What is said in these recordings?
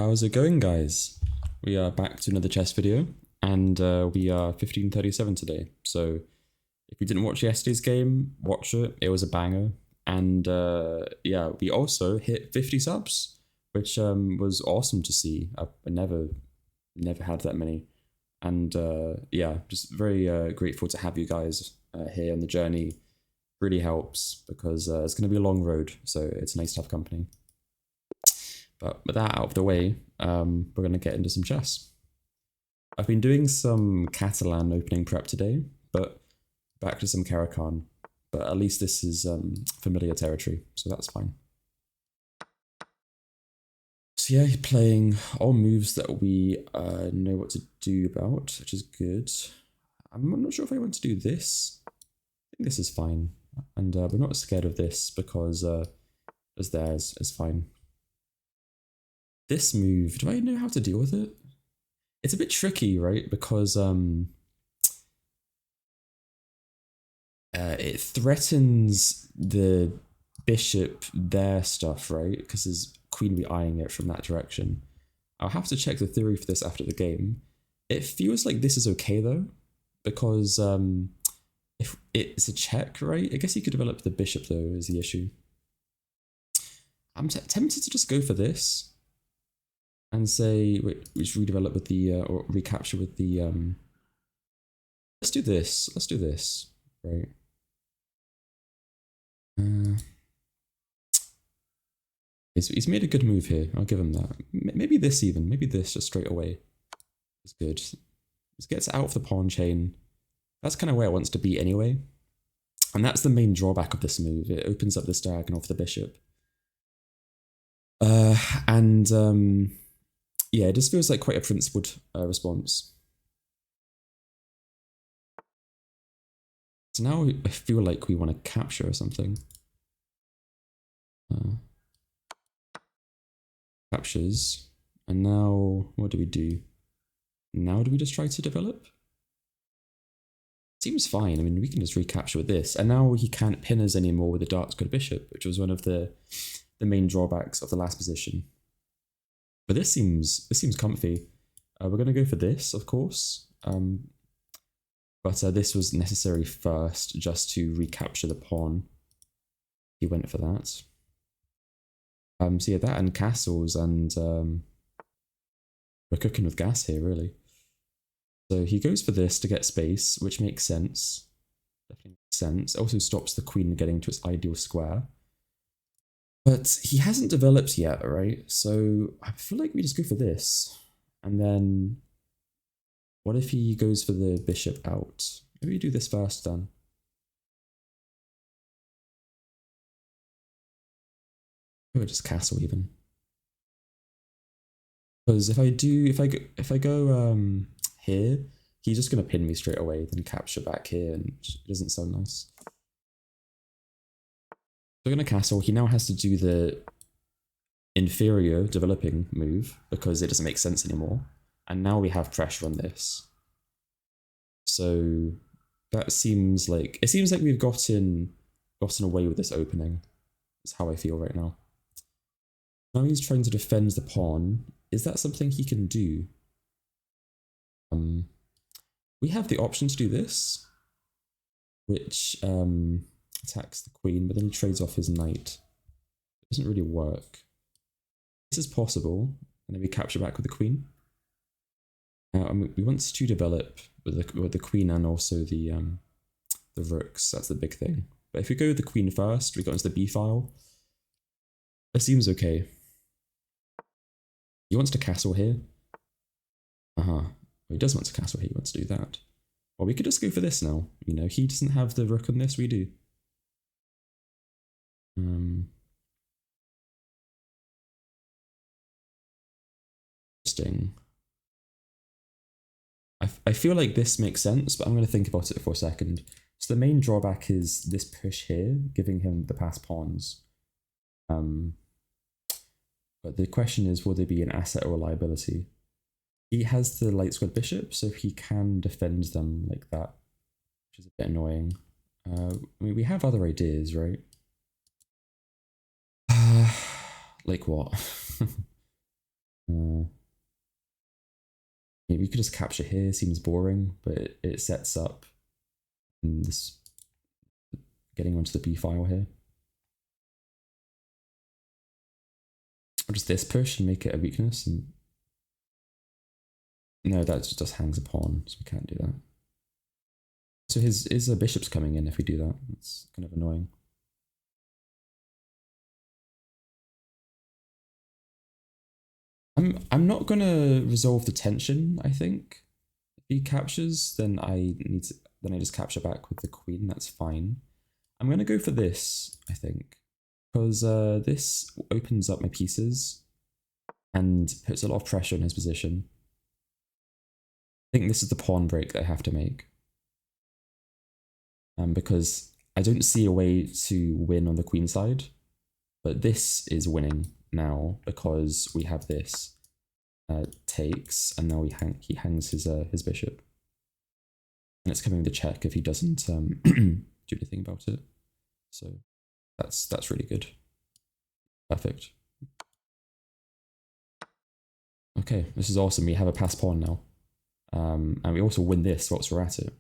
How's it going, guys? We are back to another chess video, and we are 1537 today. So, if you didn't watch yesterday's game, watch it. It was a banger. And yeah, we also hit 50 subs, which was awesome to see. I never had that many. And yeah, just very grateful to have you guys here on the journey. Really helps because it's going to be a long road, so it's nice to have company. But with that out of the way, we're going to get into some chess. I've been doing some Catalan opening prep today, but back to some Caracan. But at least this is familiar territory, so that's fine. So yeah, playing all moves that we know what to do about, which is good. I'm not sure if I want to do this. I think this is fine. And we're not scared of this because as theirs is fine. This move, do I know how to deal with it? It's a bit tricky, right? Because it threatens the bishop, their stuff, right? Because his queen will be eyeing it from that direction. I'll have to check the theory for this after the game. It feels like this is okay though, because if it's a check, right? I guess you could develop the bishop though, is the issue. I'm tempted to just go for this and say, wait, we should redevelop with the, or recapture with the, let's do this, right? He's made a good move here, I'll give him that. Maybe this even, maybe this just straight away is good. Just gets out of the pawn chain. That's kind of where it wants to be anyway. And that's the main drawback of this move. It opens up this diagonal for the bishop. Yeah, it just feels like quite a principled response. So now I feel like we want to capture or something. Captures. And now, what do we do? Now do we just try to develop? Seems fine. I mean, we can just recapture with this. And now he can't pin us anymore with the dark squared bishop, which was one of the main drawbacks of the last position. But this seems comfy. We're going to go for this, of course. But this was necessary first, just to recapture the pawn. He went for that. So yeah, that and castles, and we're cooking with gas here, really. So he goes for this to get space, which makes sense. Definitely makes sense. Also stops the queen getting to its ideal square. But he hasn't developed yet, right? So I feel like we just go for this. And then what if he goes for the bishop out? Maybe we do this first then. Or just castle even. Because if I go here, he's just gonna pin me straight away, then capture back here, and it doesn't sound nice. So we're gonna castle. He now has to do the inferior developing move because it doesn't make sense anymore. And now we have pressure on this. So that seems like we've gotten away with this opening. That's how I feel right now. Now he's trying to defend the pawn. Is that something he can do? We have the option to do this, which attacks the queen, but then he trades off his knight. It doesn't really work. This is possible, and then we capture back with the queen. I mean, we want to develop with the queen and also the rooks. That's the big thing. But if we go with the queen first, we got into the b file. It seems okay. He wants to castle here. Well, he does want to castle here. He wants to do that. Well, we could just go for this now. You know, he doesn't have the rook on this. We do. Interesting. I feel like this makes sense, but I'm going to think about it for a second. So the main drawback is this push here, giving him the passed pawns. But the question is, will they be an asset or a liability? He has the light squared bishop, so he can defend them like that, which is a bit annoying. I mean, we have other ideas, right? Like what? Maybe you could just capture here, seems boring, but it sets up this getting onto the B file here. Or just this push and make it a weakness. And no, that just hangs a pawn, so we can't do that. So his bishop's coming in if we do that. It's kind of annoying. I'm not gonna resolve the tension, I think. If he captures, then I just capture back with the queen, that's fine. I'm gonna go for this, I think. Because this opens up my pieces and puts a lot of pressure on his position. I think this is the pawn break that I have to make. Because I don't see a way to win on the queen side, but this is winning now because we have this takes, and now he hangs his bishop, and it's coming the check if he doesn't do anything about it. So that's really good. Perfect. Okay, this is awesome. We have a pass pawn now, and we also win this whilst we're at it.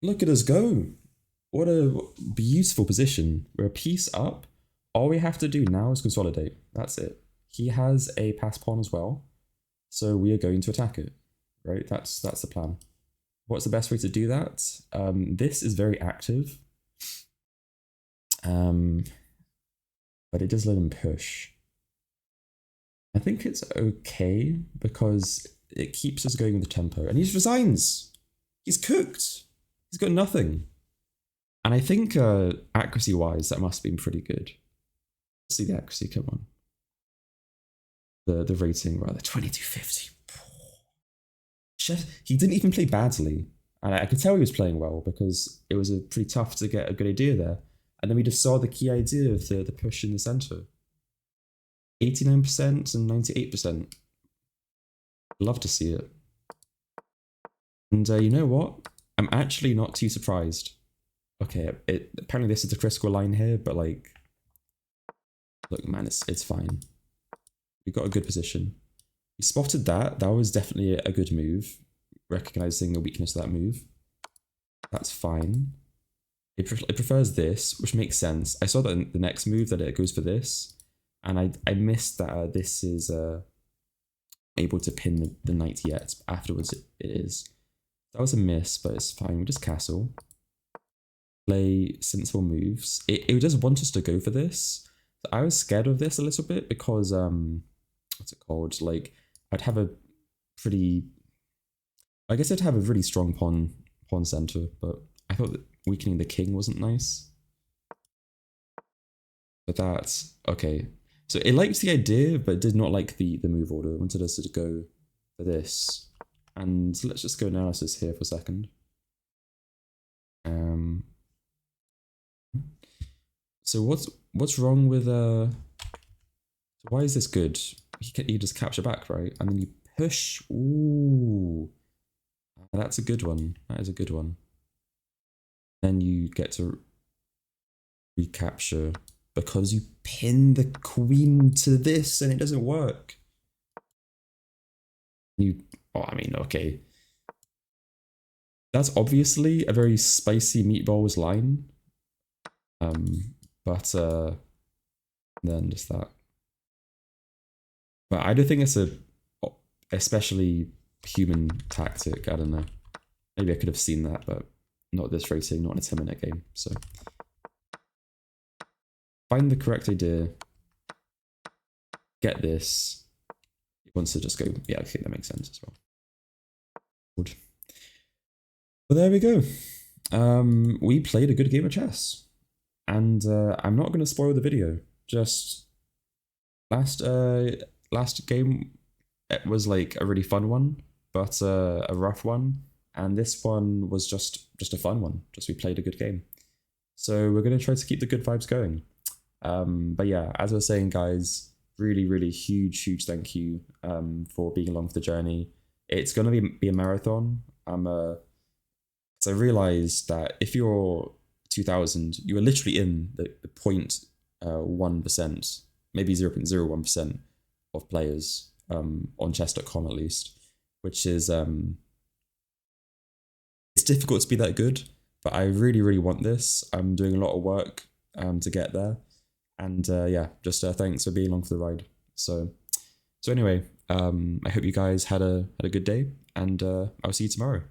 Look at us go! What a beautiful position. We're a piece up. All we have to do now is consolidate. That's it. He has a pass pawn as well, so we are going to attack it. Right? That's the plan. What's the best way to do that? This is very active, but it does let him push. I think it's okay because it keeps us going with the tempo, and he just resigns. He's cooked. He's got nothing. And I think accuracy-wise, that must have been pretty good. Let's see the accuracy, come on. The rating, rather, 2250. He didn't even play badly. And I could tell he was playing well because it was pretty tough to get a good idea there. And then we just saw the key idea of the push in the center. 89% and 98%. Love to see it. And you know what? I'm actually not too surprised. Okay, apparently this is the critical line here, but like, look, man, it's fine. We got a good position. We spotted that. That was definitely a good move, recognizing the weakness of that move. That's fine. It prefers this, which makes sense. I saw that in the next move that it goes for this, and I missed that this is able to pin the knight yet. Afterwards, it is. That was a miss, but it's fine. We just castle. Play sensible moves. It does want us to go for this. So I was scared of this a little bit because what's it called? Like I'd have a pretty, I guess I'd have a really strong pawn center, but I thought that weakening the king wasn't nice. But that's okay. So it liked the idea, but did not like the move order. It wanted us to go for this. And let's just go analysis here for a second. So what's wrong with why is this good? You just capture back, right? And then you push. Ooh, that's a good one. That is a good one. Then you get to recapture because you pin the queen to this and it doesn't work. I mean, okay. That's obviously a very spicy meatballs line. But then just that. But I don't think it's a especially human tactic. I don't know. Maybe I could have seen that, but not this rating, not in a 10-minute game. So find the correct idea. Get this. He wants to just go. Yeah, I think that makes sense as well. Good. Well, there we go. We played a good game of chess. And I'm not going to spoil the video. Just last game, it was like a really fun one, but a rough one. And this one was just a fun one. Just we played a good game. So we're going to try to keep the good vibes going. But yeah, as I was saying, guys, really, really huge thank you for being along for the journey. It's going to be a marathon. So I realized that if you're 2000, you were literally in the 0.1%, maybe 0.01% of players on chess.com at least, which is it's difficult to be that good, but I really, really want this. I'm doing a lot of work to get there. And yeah, just thanks for being along for the ride. So anyway, I hope you guys had a good day, and I'll see you tomorrow.